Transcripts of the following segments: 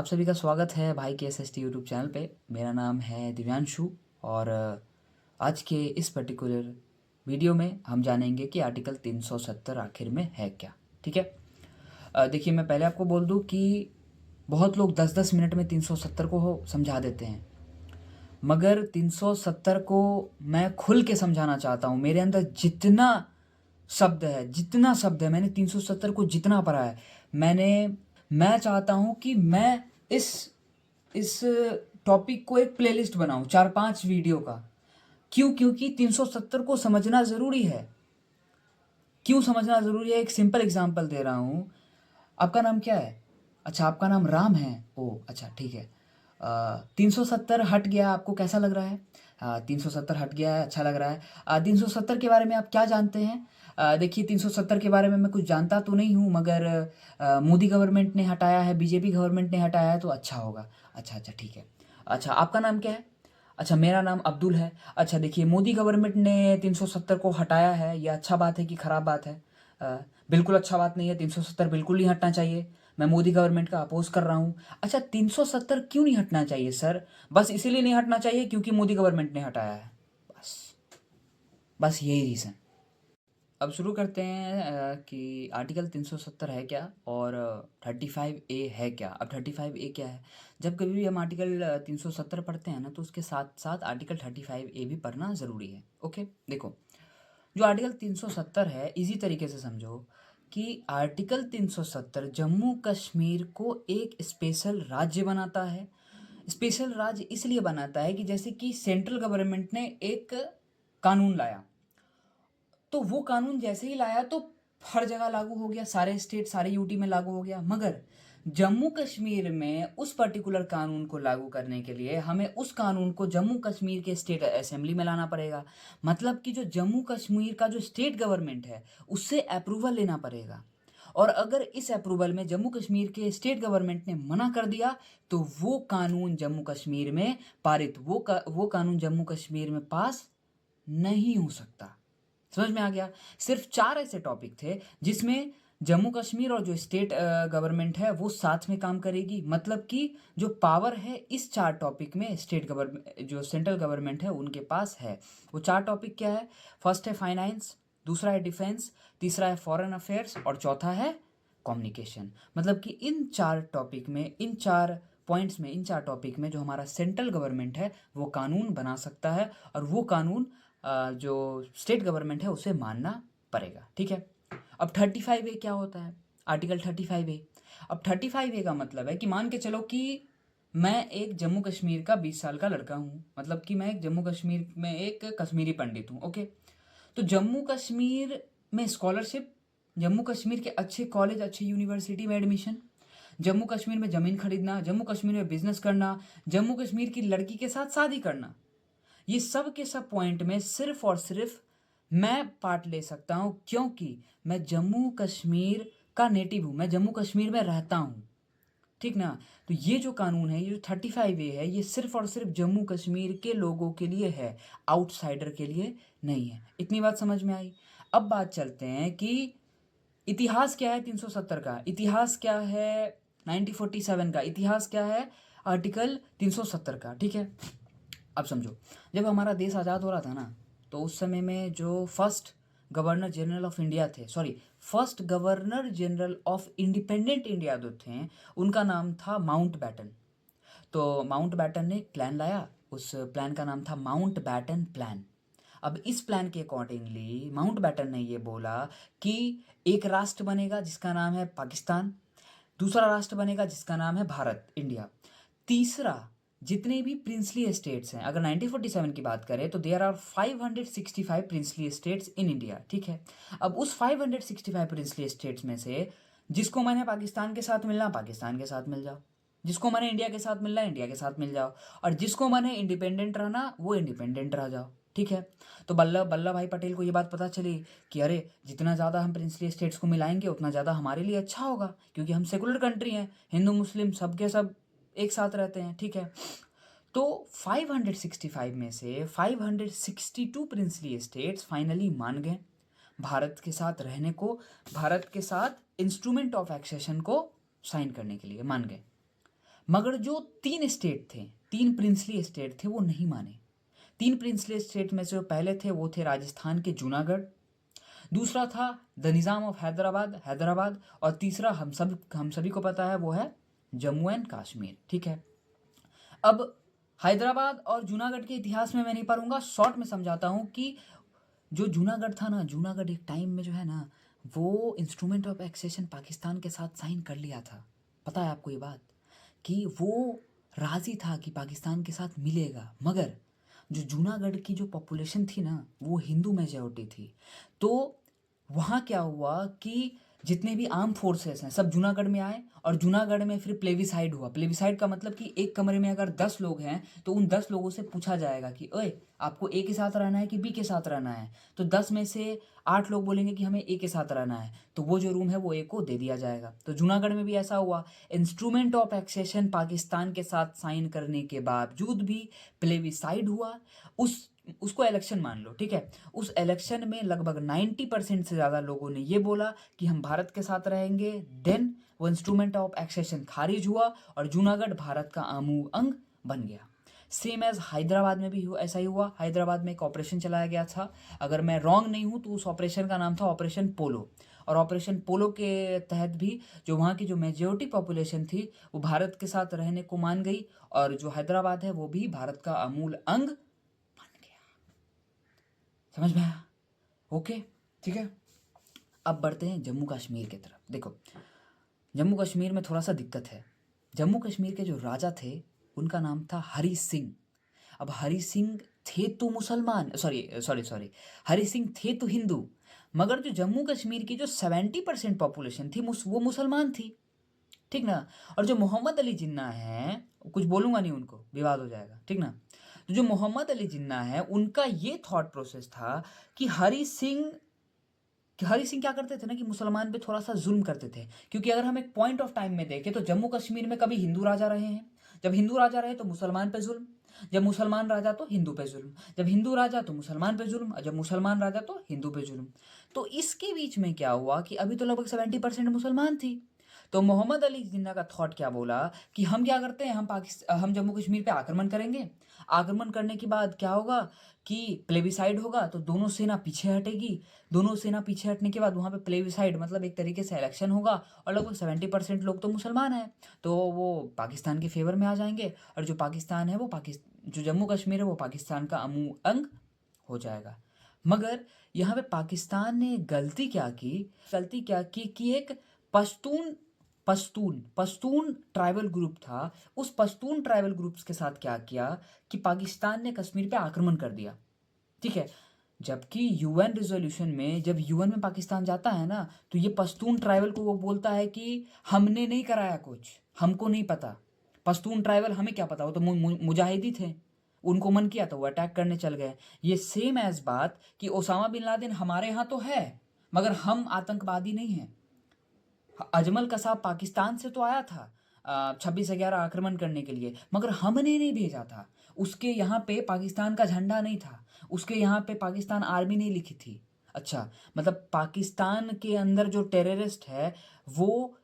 आप सभी का स्वागत है भाई के एस टी यूट्यूब चैनल पे। मेरा नाम है दिव्यांशु और आज के इस पर्टिकुलर वीडियो में हम जानेंगे कि आर्टिकल 370 आखिर में है क्या। ठीक है। देखिए, मैं पहले आपको बोल दूं कि बहुत लोग 10-10 मिनट में 370 को समझा देते हैं, मगर 370 को मैं खुल के समझाना चाहता हूँ। मेरे अंदर जितना शब्द है मैंने 370 को जितना पढ़ा है, मैं चाहता हूँ कि मैं इस टॉपिक को एक प्लेलिस्ट बनाऊँ 4-5 वीडियो का। क्यों? क्योंकि 370 को समझना ज़रूरी है। क्यों समझना ज़रूरी है? एक सिंपल एग्जांपल दे रहा हूँ। आपका नाम क्या है? अच्छा, आपका नाम राम है। ओह अच्छा, ठीक है। 370 हट गया, आपको कैसा लग रहा है? 370 हट गया है, अच्छा लग रहा है। 370 के बारे में आप क्या जानते हैं? देखिए, 370 के बारे में मैं कुछ जानता तो नहीं हूँ, मगर मोदी गवर्नमेंट ने हटाया है, बीजेपी गवर्नमेंट ने हटाया है, तो अच्छा होगा। अच्छा अच्छा, ठीक है। अच्छा, आपका नाम क्या है? अच्छा, मेरा नाम अब्दुल है। अच्छा, देखिए, मोदी गवर्नमेंट ने 370 को हटाया है, ये अच्छा बात है कि ख़राब बात है? अ, बिल्कुल अच्छा बात नहीं है। 370 बिल्कुल नहीं हटना चाहिए। मैं मोदी गवर्नमेंट का अपोज कर रहा हूँ। अच्छा, 370 क्यों नहीं हटना चाहिए सर? बस इसीलिए नहीं हटना चाहिए क्योंकि मोदी गवर्नमेंट ने हटाया है। बस बस यही रीज़न। अब शुरू करते हैं कि आर्टिकल 370 है क्या और 35A है क्या। अब 35A क्या है? जब कभी भी हम आर्टिकल 370 पढ़ते हैं ना, तो उसके साथ साथ आर्टिकल 35A भी पढ़ना ज़रूरी है। ओके, देखो, जो आर्टिकल 370 है, इजी तरीके से समझो कि आर्टिकल 370 जम्मू कश्मीर को एक स्पेशल राज्य बनाता है। स्पेशल राज्य इसलिए बनाता है कि जैसे कि सेंट्रल गवर्नमेंट ने एक कानून लाया, तो वो कानून जैसे ही लाया तो हर जगह लागू हो गया, सारे स्टेट, सारे यूटी में लागू हो गया। मगर जम्मू कश्मीर में उस पर्टिकुलर कानून को लागू करने के लिए हमें उस कानून को जम्मू कश्मीर के स्टेट असेंबली में लाना पड़ेगा। मतलब कि जो जम्मू कश्मीर का जो स्टेट गवर्नमेंट है, उससे अप्रूवल लेना पड़ेगा। और अगर इस अप्रूवल में जम्मू कश्मीर के स्टेट गवर्नमेंट ने मना कर दिया, तो वो कानून जम्मू कश्मीर में पारित, वो कानून जम्मू कश्मीर में पास नहीं हो सकता। समझ में आ गया? सिर्फ 4 ऐसे टॉपिक थे जिसमें जम्मू कश्मीर और जो स्टेट गवर्नमेंट है वो साथ में काम करेगी। मतलब कि जो पावर है इस 4 टॉपिक में स्टेट गवर्नमेंट, जो सेंट्रल गवर्नमेंट है, उनके पास है। वो 4 टॉपिक क्या है? फर्स्ट है फाइनेंस, दूसरा है डिफेंस, तीसरा है फॉरेन अफेयर्स और चौथा है कम्युनिकेशन। मतलब कि इन 4 टॉपिक में, इन 4 पॉइंट्स में, इन 4 टॉपिक में जो हमारा सेंट्रल गवर्नमेंट है वो कानून बना सकता है, और वो कानून जो स्टेट गवर्नमेंट है उसे मानना पड़ेगा। ठीक है। अब 35A क्या होता है? Article 35A। अब 35A का मतलब है कि मान के चलो कि मैं एक जम्मू कश्मीर का 20 साल का लड़का हूँ। मतलब कि मैं एक जम्मू कश्मीर में एक कश्मीरी पंडित हूँ। ओके, तो जम्मू कश्मीर में स्कॉलरशिप, जम्मू कश्मीर के अच्छे कॉलेज, अच्छे यूनिवर्सिटी में एडमिशन, जम्मू कश्मीर में ज़मीन खरीदना, जम्मू कश्मीर में बिजनेस करना, जम्मू कश्मीर की लड़की के साथ शादी करना, ये सब के सब पॉइंट में सिर्फ और सिर्फ मैं पार्ट ले सकता हूँ क्योंकि मैं जम्मू कश्मीर का नेटिव हूँ, मैं जम्मू कश्मीर में रहता हूँ। ठीक ना? तो ये जो कानून है, ये जो 35A है, ये सिर्फ और सिर्फ जम्मू कश्मीर के लोगों के लिए है, आउटसाइडर के लिए नहीं है। इतनी बात समझ में आई? अब बात चलते हैं कि इतिहास क्या है 370 का, इतिहास क्या है 1947 का, इतिहास क्या है आर्टिकल 370 का। ठीक है। अब समझो, जब हमारा देश आज़ाद हो रहा था ना, तो उस समय में जो first governor general of India थे, sorry, first governor general of independent India जो थे, उनका नाम था माउंट बैटन। तो माउंट बैटन ने एक प्लान लाया, उस प्लान का नाम था माउंट बैटन प्लान। अब इस प्लान के अकॉर्डिंगली माउंट बैटन ने ये बोला कि एक राष्ट्र बनेगा जिसका नाम है पाकिस्तान, दूसरा राष्ट्र बनेगा जिसका नाम है भारत, इंडिया, तीसरा, जितने भी प्रिंसली स्टेट्स हैं, अगर 1947 की बात करें तो there are 565 princely states in India. ठीक है। अब उस 565 प्रिंसली स्टेट्स में से जिसको मैंने पाकिस्तान के साथ मिलना, पाकिस्तान के साथ मिल जाओ, जिसको मैंने इंडिया के साथ मिलना, इंडिया के साथ मिल जाओ, और जिसको मैंने इंडिपेंडेंट रहना, वो इंडिपेंडेंट रह जाओ। ठीक है। तो वल्लभ भाई पटेल को ये बात पता चली कि अरे, जितना ज़्यादा हम प्रिंसली स्टेट्स को मिलाएंगे उतना ज़्यादा हमारे लिए अच्छा होगा, क्योंकि हम सेकुलर कंट्री हैं, हिंदू मुस्लिम सब के सब एक साथ रहते हैं। ठीक है। तो 565 में से 562 प्रिंसली स्टेट्स फाइनली मान गए भारत के साथ रहने को, भारत के साथ इंस्ट्रूमेंट ऑफ एक्सेशन को साइन करने के लिए मान गए। मगर जो 3 स्टेट थे, 3 प्रिंसली स्टेट थे, वो नहीं माने। 3 प्रिंसली स्टेट में से जो पहले थे वो थे राजस्थान के जूनागढ़, दूसरा था द निज़ाम ऑफ हैदराबाद, और तीसरा हम सभी को पता है वो है जम्मू एंड कश्मीर। ठीक है, अब हैदराबाद और जूनागढ़ के इतिहास में मैं नहीं पढ़ूंगा, शॉर्ट में समझाता हूँ कि जो जूनागढ़ था ना, जूनागढ़ एक टाइम में जो है ना, वो इंस्ट्रूमेंट ऑफ एक्सेशन पाकिस्तान के साथ साइन कर लिया था। पता है आपको ये बात, कि वो राज़ी था कि पाकिस्तान के साथ मिलेगा, मगर जो जूनागढ़ की जो पॉपुलेशन थी ना, वो हिंदू मेजॉरिटी थी। तो वहाँ क्या हुआ कि जितने भी आर्म फोर्सेस हैं सब जूनागढ़ में आए, और जूनागढ़ में फिर प्लेबिसाइड हुआ। प्लेबिसाइड का मतलब कि एक कमरे में अगर 10 लोग हैं तो उन 10 लोगों से पूछा जाएगा कि ओए, आपको ए के साथ रहना है कि बी के साथ रहना है। तो 10 में से 8 लोग बोलेंगे कि हमें ए के साथ रहना है, तो वो जो रूम है वो ए को दे दिया जाएगा। तो जूनागढ़ में भी ऐसा हुआ। इंस्ट्रूमेंट ऑफ एक्सेशन पाकिस्तान के साथ साइन करने के बावजूद भी प्लेबिसाइड हुआ। उसको इलेक्शन मान लो, ठीक है। उस इलेक्शन में लगभग 90% से ज़्यादा लोगों ने ये बोला कि हम भारत के साथ रहेंगे। देन वो इंस्ट्रूमेंट ऑफ एक्सेशन खारिज हुआ और जूनागढ़ भारत का आमू अंग बन गया। सेम एज हैदराबाद में भी ऐसा ही हुआ। हैदराबाद में एक ऑपरेशन चलाया गया था, अगर मैं रॉन्ग नहीं हूँ तो उस ऑपरेशन का नाम था ऑपरेशन पोलो। और ऑपरेशन पोलो के तहत भी जो वहाँ की जो मेजॉरिटी पॉपुलेशन थी वो भारत के साथ रहने को मान गई, और जो हैदराबाद है वो भी भारत का अमूल अंग बन गया। समझ में आया? ओके, ठीक है। अब बढ़ते हैं जम्मू कश्मीर की तरफ। देखो, जम्मू कश्मीर में थोड़ा सा दिक्कत है। जम्मू कश्मीर के जो राजा थे उनका नाम था हरी सिंह। अब हरी सिंह थे तो मुसलमान, सॉरी, हरी सिंह थे तो हिंदू, मगर जो जम्मू कश्मीर की जो 70% पॉपुलेशन थी वो मुसलमान थी, ठीक ना। और जो मोहम्मद अली जिन्ना है, कुछ बोलूँगा नहीं, उनको विवाद हो जाएगा, ठीक ना। तो जो मोहम्मद अली जिन्ना है उनका ये थॉट प्रोसेस था कि हरी सिंह क्या करते थे ना, कि मुसलमान पे थोड़ा सा जुल्म करते थे। क्योंकि अगर हम एक पॉइंट ऑफ टाइम में देखें तो जम्मू कश्मीर में कभी हिंदू राजा रहे हैं, जब हिंदू राजा रहे तो मुसलमान पे जुल्म, जब मुसलमान राजा तो हिंदू पे जुल्म, जब हिंदू राजा तो मुसलमान पे जुल्म, और जब मुसलमान राजा तो हिंदू पे जुल्म। तो इसके बीच में क्या हुआ कि अभी तो लगभग 70% मुसलमान थी। तो मोहम्मद अली जिन्ना का थॉट क्या बोला कि हम क्या करते हैं, हम जम्मू कश्मीर पे आक्रमण करेंगे। आक्रमण करने के बाद क्या होगा कि प्लेबिसाइड होगा, तो दोनों सेना पीछे हटेगी। दोनों सेना पीछे हटने के बाद वहाँ पे प्लेबिसाइड मतलब एक तरीके से इलेक्शन होगा, और लगभग 70% लोग तो मुसलमान हैं, तो वो पाकिस्तान के फेवर में आ जाएंगे, और जो पाकिस्तान है वो जो जम्मू कश्मीर है वो पाकिस्तान का अमू अंग हो जाएगा। मगर यहाँ पे पाकिस्तान ने गलती क्या की कि एक पश्तून पश्तून ट्राइबल ग्रुप था। उस पश्तून ट्राइबल ग्रुप्स के साथ क्या किया कि पाकिस्तान ने कश्मीर पे आक्रमण कर दिया, ठीक है। जबकि यूएन रिजोल्यूशन में, जब यूएन में पाकिस्तान जाता है ना, तो ये पश्तून ट्राइबल को वो बोलता है कि हमने नहीं कराया कुछ, हमको नहीं पता। पश्तून ट्राइबल, हमें क्या पता, वो तो मुजाहिदी थे, उनको मन किया तो वो अटैक करने चल गए। ये सेम एज बात कि ओसामा बिन लादेन हमारे यहाँ तो है, मगर हम आतंकवादी नहीं हैं। अजमल कसाब पाकिस्तान से तो आया था 26/11 आक्रमण करने के लिए, मगर हमने नहीं भेजा था। उसके यहाँ पे पाकिस्तान का झंडा नहीं था, उसके यहाँ पे पाकिस्तान आर्मी नहीं लिखी थी। अच्छा, मतलब पाकिस्तान के अंदर जो टेररिस्ट है वो,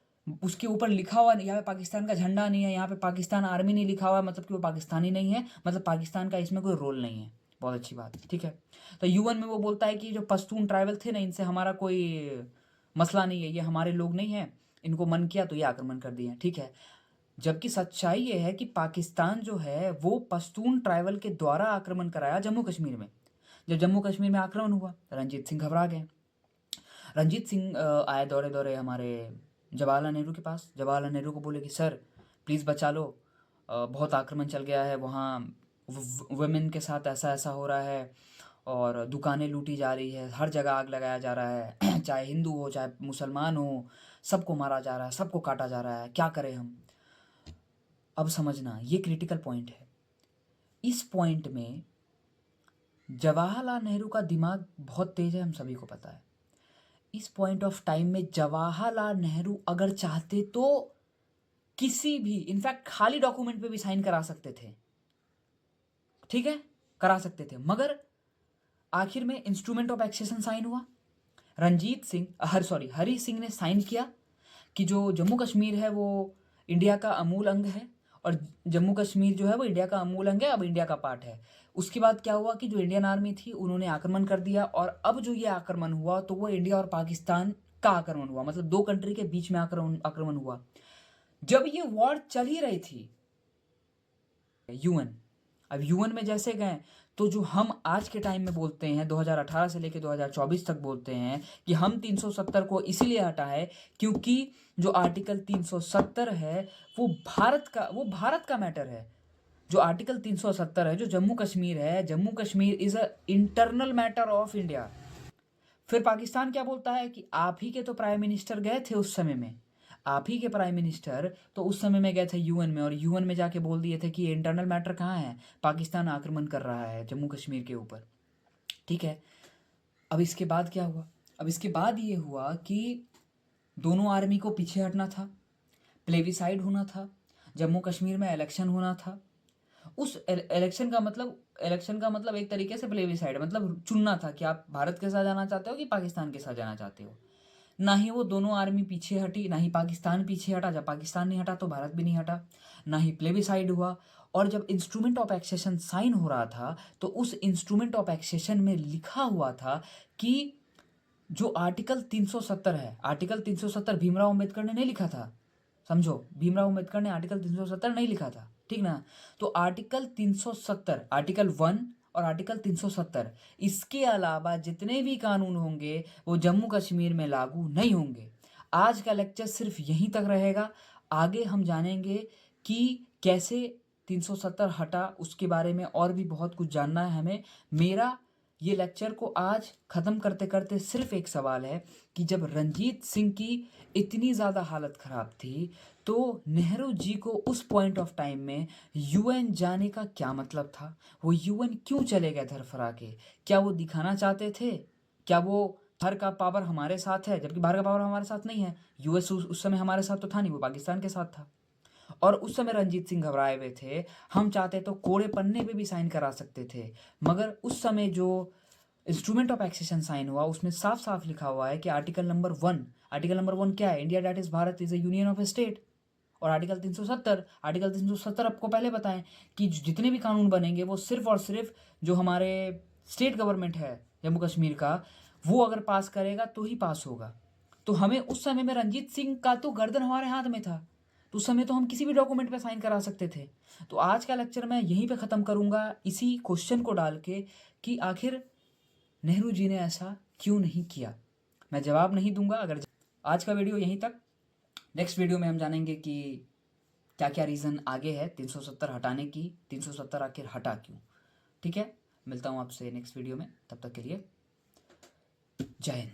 उसके ऊपर लिखा हुआ नहीं, यहाँ पे पाकिस्तान का झंडा नहीं है, यहाँ पे पाकिस्तान आर्मी नहीं लिखा हुआ, मतलब कि वो पाकिस्तानी नहीं है, मतलब पाकिस्तान का इसमें कोई रोल नहीं है। बहुत अच्छी बात, ठीक है। तो यूएन में वो बोलता है कि जो पश्तून ट्राइबल थे ना, इनसे हमारा कोई मसला नहीं है, ये हमारे लोग नहीं हैं, इनको मन किया तो ये आक्रमण कर दिए, ठीक है। जबकि सच्चाई ये है कि पाकिस्तान जो है वो पश्तून ट्राइबल के द्वारा आक्रमण कराया जम्मू कश्मीर में। जब जम्मू कश्मीर में आक्रमण हुआ, रंजीत सिंह घबरा गए। रंजीत सिंह आए दौड़े दौड़े हमारे जवाहरलाल नेहरू के पास। जवाहरलाल नेहरू को बोले कि सर प्लीज़ बचा लो, बहुत आक्रमण चल गया है वहाँ, वुमेन के साथ ऐसा ऐसा हो रहा है, और दुकानें लूटी जा रही है, हर जगह आग लगाया जा रहा है चाहे हिंदू हो चाहे मुसलमान हो, सबको मारा जा रहा है, सबको काटा जा रहा है, क्या करें हम। अब समझना, ये क्रिटिकल पॉइंट है। इस पॉइंट में जवाहरलाल नेहरू का दिमाग बहुत तेज है, हम सभी को पता है। इस पॉइंट ऑफ टाइम में जवाहरलाल नेहरू अगर चाहते तो किसी भी, इनफैक्ट खाली डॉक्यूमेंट पे भी साइन करा सकते थे, ठीक है, करा सकते थे। मगर आखिर में इंस्ट्रूमेंट ऑफ एक्सेशन साइन हुआ। हरी सिंह ने साइन किया कि जो जम्मू कश्मीर है वो इंडिया का अमूल अंग है, और जम्मू कश्मीर जो है वो इंडिया का अमूल अंग है, अब इंडिया का पार्ट है। उसके बाद क्या हुआ कि जो इंडियन आर्मी थी उन्होंने आक्रमण कर दिया, और अब जो ये आक्रमण हुआ तो वो इंडिया और पाकिस्तान का आक्रमण हुआ, मतलब दो कंट्री के बीच में आक्रमण हुआ। जब ये वॉर चल ही रही थी, यूएन, अब यूएन में जैसे गए तो जो हम आज के टाइम में बोलते हैं 2018 से लेकर 2024 तक बोलते हैं कि हम 370 को इसीलिए हटा है क्योंकि जो आर्टिकल 370 है वो भारत का मैटर है। जो आर्टिकल 370 है, जो जम्मू कश्मीर है, Jammu Kashmir is a internal matter of India. फिर पाकिस्तान क्या बोलता है कि आप ही के तो प्राइम मिनिस्टर गए थे उस समय में, आप ही के प्राइम मिनिस्टर तो उस समय में गए थे यूएन में, और यूएन में जाके बोल दिए थे कि ये इंटरनल मैटर कहाँ है, पाकिस्तान आक्रमण कर रहा है जम्मू कश्मीर के ऊपर। ठीक है, अब इसके बाद क्या हुआ? अब इसके बाद ये हुआ कि दोनों आर्मी को पीछे हटना था, प्लेबिसाइड होना था, जम्मू कश्मीर में इलेक्शन होना था। उस इलेक्शन का मतलब एक तरीके से प्लेबिसाइड, मतलब चुनना था कि आप भारत के साथ जाना चाहते हो कि पाकिस्तान के साथ जाना चाहते हो। ना ही वो दोनों आर्मी पीछे हटी, ना ही पाकिस्तान पीछे हटा। जब पाकिस्तान नहीं हटा तो भारत भी नहीं हटा, ना ही प्लेबिसाइड हुआ। और जब इंस्ट्रूमेंट ऑफ एक्सेशन साइन हो रहा था तो उस इंस्ट्रूमेंट ऑफ एक्सेशन में लिखा हुआ था कि जो आर्टिकल 370 है, आर्टिकल 370 भीमराव अंबेडकर ने नहीं लिखा था, समझो, भीमराव अंबेडकर ने आर्टिकल 370 नहीं लिखा था, ठीक ना। तो आर्टिकल 370, आर्टिकल 1 और आर्टिकल 370, इसके अलावा जितने भी कानून होंगे वो जम्मू कश्मीर में लागू नहीं होंगे। आज का लेक्चर सिर्फ यहीं तक रहेगा। आगे हम जानेंगे कि कैसे 370 हटा, उसके बारे में और भी बहुत कुछ जानना है हमें। मेरा ये लेक्चर को आज ख़त्म करते करते सिर्फ एक सवाल है कि जब रंजीत सिंह की इतनी ज़्यादा हालत ख़राब थी तो नेहरू जी को उस पॉइंट ऑफ टाइम में यूएन जाने का क्या मतलब था? वो यूएन क्यों चले गए धरफरा के? क्या वो दिखाना चाहते थे? क्या वो बाहर का पावर हमारे साथ है, जबकि बाहर का पावर हमारे साथ नहीं है? यूएस उस समय हमारे साथ तो था नहीं, वो पाकिस्तान के साथ था। और उस समय रंजीत सिंह घबराए हुए थे। हम चाहते तो कोड़े पन्ने पे भी साइन करा सकते थे, मगर उस समय जो इंस्ट्रूमेंट ऑफ एक्सेशन साइन हुआ उसमें साफ साफ लिखा हुआ है कि आर्टिकल नंबर 1 क्या है? India that is Bharat is a union of state. और आर्टिकल 370 आपको पहले बताएं कि जितने भी कानून बनेंगे वो सिर्फ और सिर्फ जो हमारे स्टेट गवर्नमेंट है जम्मू कश्मीर का, वो अगर पास करेगा तो ही पास होगा। तो हमें उस समय में रंजीत सिंह का तो गर्दन हमारे हाथ में था, तो उस समय तो हम किसी भी डॉक्यूमेंट पे साइन करा सकते थे। तो आज का लेक्चर मैं यहीं पे ख़त्म करूँगा इसी क्वेश्चन को डाल के कि आखिर नेहरू जी ने ऐसा क्यों नहीं किया। मैं जवाब नहीं दूंगा। अगर आज का वीडियो यहीं तक, नेक्स्ट वीडियो में हम जानेंगे कि क्या क्या रीज़न आगे है 370 हटाने की, 370 आखिर हटा क्यों। ठीक है, मिलता हूँ आपसे नेक्स्ट वीडियो में, तब तक के लिए जय हिंद।